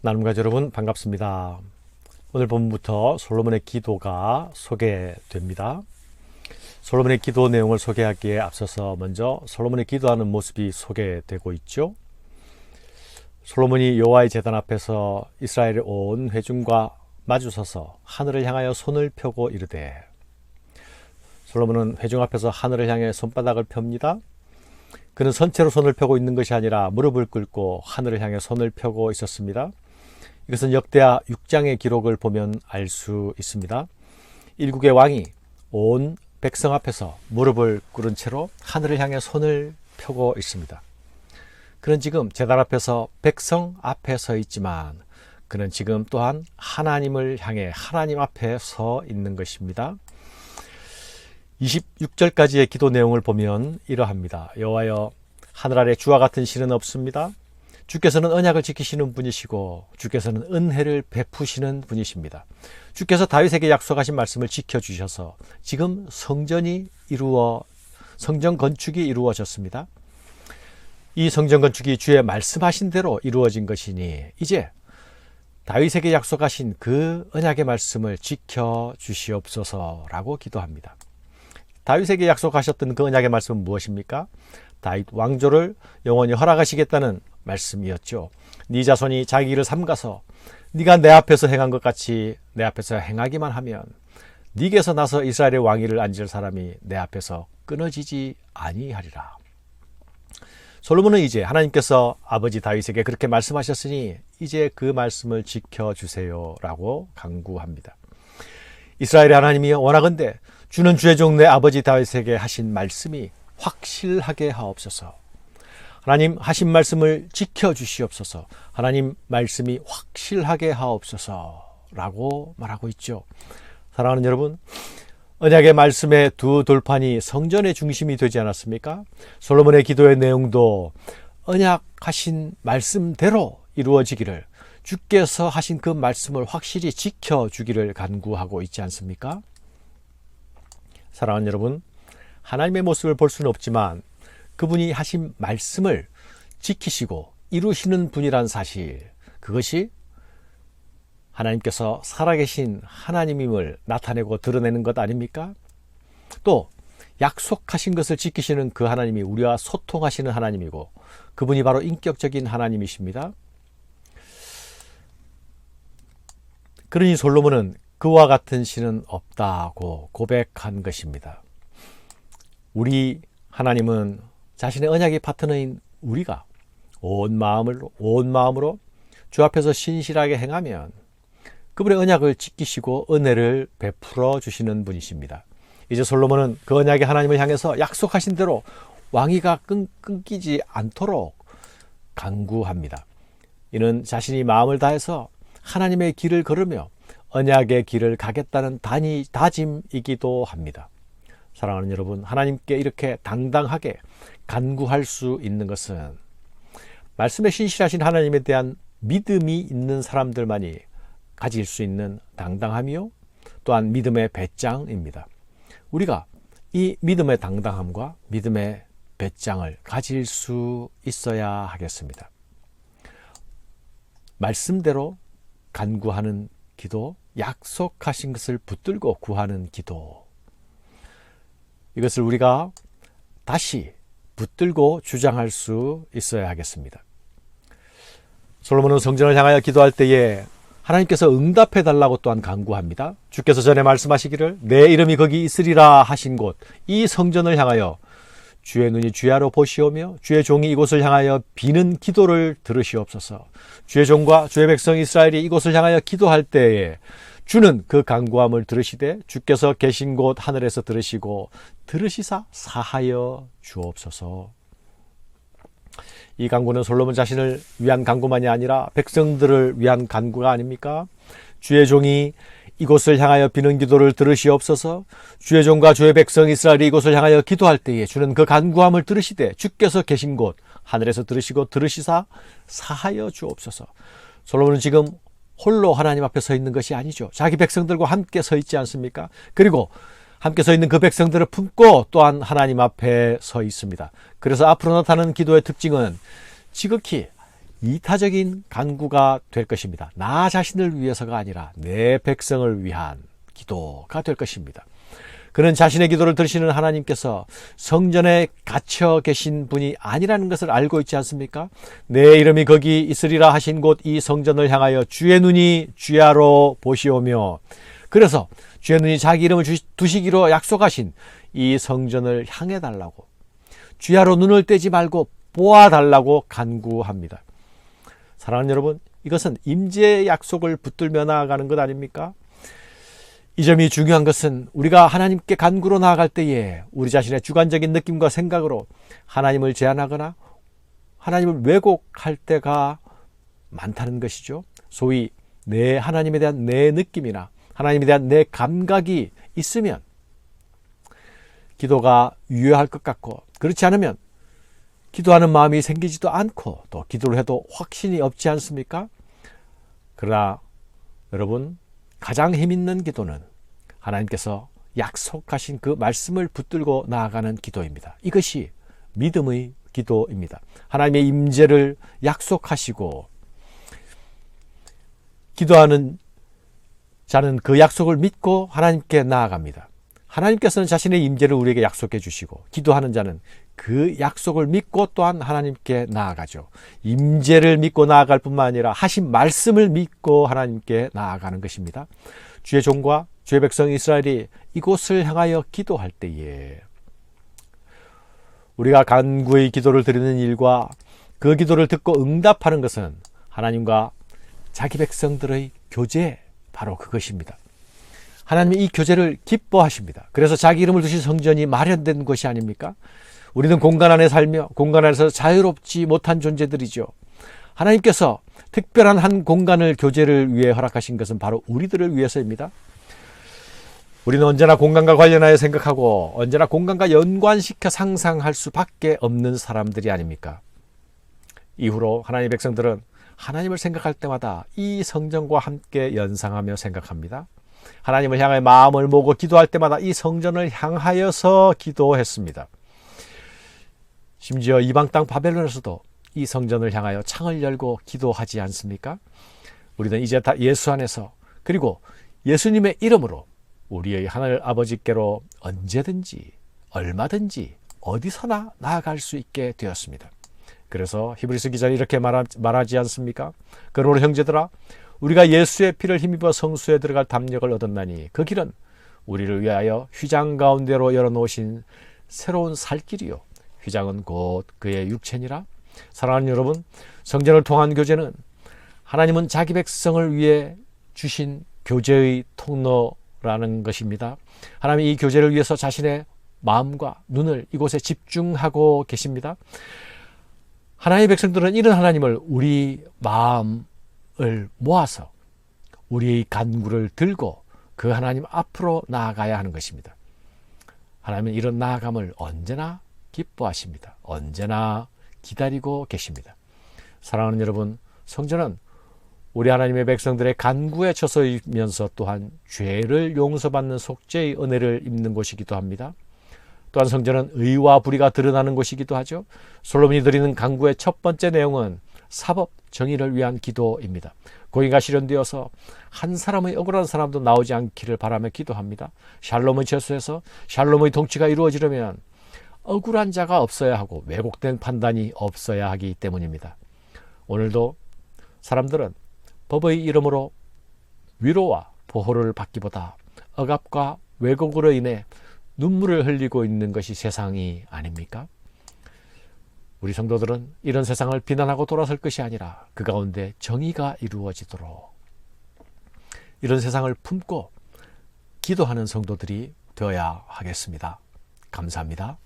나눔가 여러분 반갑습니다. 오늘 본문부터 솔로몬의 기도가 소개됩니다. 솔로몬의 기도 내용을 소개하기에 앞서서 먼저 솔로몬의 기도하는 모습이 소개되고 있죠. 솔로몬이 여호와의 제단 앞에서 이스라엘의 온 회중과 마주서서 하늘을 향하여 손을 펴고 이르되, 솔로몬은 회중 앞에서 하늘을 향해 손바닥을 펴니다. 그는 선체로 손을 펴고 있는 것이 아니라 무릎을 꿇고 하늘을 향해 손을 펴고 있었습니다. 이것은 역대하 6장의 기록을 보면 알 수 있습니다. 일국의 왕이 온 백성 앞에서 무릎을 꿇은 채로 하늘을 향해 손을 펴고 있습니다. 그는 지금 제단 앞에서 백성 앞에 서 있지만 그는 지금 또한 하나님을 향해 하나님 앞에 서 있는 것입니다. 26절까지의 기도 내용을 보면 이러합니다. 여호와여, 하늘 아래 주와 같은 신은 없습니다. 주께서는 언약을 지키시는 분이시고 주께서는 은혜를 베푸시는 분이십니다. 주께서 다윗에게 약속하신 말씀을 지켜주셔서 지금 성전 건축이 이루어졌습니다. 이 성전 건축이 주의 말씀하신 대로 이루어진 것이니 이제 다윗에게 약속하신 그 언약의 말씀을 지켜주시옵소서라고 기도합니다. 다윗에게 약속하셨던 그 언약의 말씀은 무엇입니까? 다윗 왕조를 영원히 허락하시겠다는 말씀이었죠. 네 자손이 자기 길을 삼가서 네가 내 앞에서 행한 것 같이 내 앞에서 행하기만 하면 네게서 나서 이스라엘의 왕위를 앉을 사람이 내 앞에서 끊어지지 아니하리라. 솔로몬은 이제 하나님께서 아버지 다윗에게 그렇게 말씀하셨으니 이제 그 말씀을 지켜주세요 라고 간구합니다. 이스라엘의 하나님이여, 원하건대 주는 주의 종 내 아버지 다윗에게 하신 말씀이 확실하게 하옵소서. 하나님 하신 말씀을 지켜주시옵소서. 하나님 말씀이 확실하게 하옵소서 라고 말하고 있죠. 사랑하는 여러분, 언약의 말씀의 두 돌판이 성전의 중심이 되지 않았습니까? 솔로몬의 기도의 내용도 언약하신 말씀대로 이루어지기를, 주께서 하신 그 말씀을 확실히 지켜주기를 간구하고 있지 않습니까? 사랑하는 여러분, 하나님의 모습을 볼 수는 없지만 그분이 하신 말씀을 지키시고 이루시는 분이란 사실, 그것이 하나님께서 살아계신 하나님임을 나타내고 드러내는 것 아닙니까? 또 약속하신 것을 지키시는 그 하나님이 우리와 소통하시는 하나님이고 그분이 바로 인격적인 하나님이십니다. 그러니 솔로몬은 그와 같은 신은 없다고 고백한 것입니다. 우리 하나님은 자신의 언약의 파트너인 우리가 온 마음으로 주 앞에서 신실하게 행하면 그분의 언약을 지키시고 은혜를 베풀어 주시는 분이십니다. 이제 솔로몬은 그 언약의 하나님을 향해서 약속하신 대로 왕위가 끊기지 않도록 간구합니다. 이는 자신이 마음을 다해서 하나님의 길을 걸으며 언약의 길을 가겠다는 다짐이기도 합니다. 사랑하는 여러분, 하나님께 이렇게 당당하게 간구할 수 있는 것은 말씀에 신실하신 하나님에 대한 믿음이 있는 사람들만이 가질 수 있는 당당함이요, 또한 믿음의 배짱입니다. 우리가 이 믿음의 당당함과 믿음의 배짱을 가질 수 있어야 하겠습니다. 말씀대로 간구하는 기도, 약속하신 것을 붙들고 구하는 기도, 이것을 우리가 다시 붙들고 주장할 수 있어야 하겠습니다. 솔로몬은 성전을 향하여 기도할 때에 하나님께서 응답해 달라고 또한 간구합니다. 주께서 전에 말씀하시기를 내 이름이 거기 있으리라 하신 곳, 이 성전을 향하여 주의 눈이 주야로 보시오며 주의 종이 이곳을 향하여 비는 기도를 들으시옵소서. 주의 종과 주의 백성 이스라엘이 이곳을 향하여 기도할 때에 주는 그 간구함을 들으시되 주께서 계신 곳 하늘에서 들으시고 들으시사 사하여 주옵소서. 이 간구는 솔로몬 자신을 위한 간구만이 아니라 백성들을 위한 간구가 아닙니까? 주의 종이 이곳을 향하여 비는 기도를 들으시옵소서. 주의 종과 주의 백성 이스라엘이 이곳을 향하여 기도할 때에 주는 그 간구함을 들으시되 주께서 계신 곳 하늘에서 들으시고 들으시사 사하여 주옵소서. 솔로몬은 지금 홀로 하나님 앞에 서 있는 것이 아니죠. 자기 백성들과 함께 서 있지 않습니까? 그리고 함께 서 있는 그 백성들을 품고 또한 하나님 앞에 서 있습니다. 그래서 앞으로 나타나는 기도의 특징은 지극히 이타적인 간구가 될 것입니다. 나 자신을 위해서가 아니라 내 백성을 위한 기도가 될 것입니다. 그는 자신의 기도를 들으시는 하나님께서 성전에 갇혀 계신 분이 아니라는 것을 알고 있지 않습니까? 내 이름이 거기 있으리라 하신 곳 이 성전을 향하여 주의 눈이 주야로 보시오며, 그래서 주의 눈이 자기 이름을 두시기로 약속하신 이 성전을 향해 달라고, 주야로 눈을 떼지 말고 보아달라고 간구합니다. 사랑하는 여러분, 이것은 임재의 약속을 붙들며 나아가는 것 아닙니까? 이 점이 중요한 것은 우리가 하나님께 간구로 나아갈 때에 우리 자신의 주관적인 느낌과 생각으로 하나님을 제한하거나 하나님을 왜곡할 때가 많다는 것이죠. 소위 내 하나님에 대한 내 느낌이나 하나님에 대한 내 감각이 있으면 기도가 유효할 것 같고, 그렇지 않으면 기도하는 마음이 생기지도 않고 또 기도를 해도 확신이 없지 않습니까? 그러나 여러분, 가장 힘있는 기도는 하나님께서 약속하신 그 말씀을 붙들고 나아가는 기도입니다. 이것이 믿음의 기도입니다. 하나님의 임재를 약속하시고 기도하는 자는 그 약속을 믿고 하나님께 나아갑니다. 하나님께서는 자신의 임재를 우리에게 약속해 주시고, 기도하는 자는 그 약속을 믿고 또한 하나님께 나아가죠. 임재를 믿고 나아갈 뿐만 아니라 하신 말씀을 믿고 하나님께 나아가는 것입니다. 주의 종과 주의 백성 이스라엘이 이곳을 향하여 기도할 때에 우리가 간구의 기도를 드리는 일과 그 기도를 듣고 응답하는 것은 하나님과 자기 백성들의 교제, 바로 그것입니다. 하나님이 이 교제를 기뻐하십니다. 그래서 자기 이름을 두신 성전이 마련된 것이 아닙니까? 우리는 공간 안에 살며 공간 안에서 자유롭지 못한 존재들이죠. 하나님께서 특별한 한 공간을 교제를 위해 허락하신 것은 바로 우리들을 위해서입니다. 우리는 언제나 공간과 관련하여 생각하고 언제나 공간과 연관시켜 상상할 수밖에 없는 사람들이 아닙니까? 이후로 하나님의 백성들은 하나님을 생각할 때마다 이 성전과 함께 연상하며 생각합니다. 하나님을 향해 마음을 모으고 기도할 때마다 이 성전을 향하여서 기도했습니다. 심지어 이방 땅 바벨론에서도 이 성전을 향하여 창을 열고 기도하지 않습니까? 우리는 이제 다 예수 안에서, 그리고 예수님의 이름으로 우리의 하늘 아버지께로 언제든지 얼마든지 어디서나 나아갈 수 있게 되었습니다. 그래서 히브리서 기자는 이렇게 말하지 않습니까? 그러므로 형제들아, 우리가 예수의 피를 힘입어 성소에 들어갈 담력을 얻었나니 그 길은 우리를 위하여 휘장 가운데로 열어놓으신 새로운 살 길이요, 휘장은 곧 그의 육체니라. 사랑하는 여러분, 성전을 통한 교제는 하나님은 자기 백성을 위해 주신 교제의 통로라는 것입니다. 하나님이 이 교제를 위해서 자신의 마음과 눈을 이곳에 집중하고 계십니다. 하나님의 백성들은 이런 하나님을 우리 마음을 모아서 우리의 간구를 들고 그 하나님 앞으로 나아가야 하는 것입니다. 하나님은 이런 나아감을 언제나 기뻐하십니다. 언제나 기다리고 계십니다. 사랑하는 여러분, 성전은 우리 하나님의 백성들의 간구의 처소이면서 또한 죄를 용서받는 속죄의 은혜를 입는 곳이기도 합니다. 또한 성전은 의와 불의가 드러나는 곳이기도 하죠. 솔로몬이 드리는 간구의 첫 번째 내용은 사법, 정의를 위한 기도입니다. 공의가 실현되어서 한 사람의 억울한 사람도 나오지 않기를 바라며 기도합니다. 샬롬의 처소에서 샬롬의 통치가 이루어지려면 억울한 자가 없어야 하고 왜곡된 판단이 없어야 하기 때문입니다. 오늘도 사람들은 법의 이름으로 위로와 보호를 받기보다 억압과 왜곡으로 인해 눈물을 흘리고 있는 것이 세상이 아닙니까? 우리 성도들은 이런 세상을 비난하고 돌아설 것이 아니라 그 가운데 정의가 이루어지도록 이런 세상을 품고 기도하는 성도들이 되어야 하겠습니다. 감사합니다.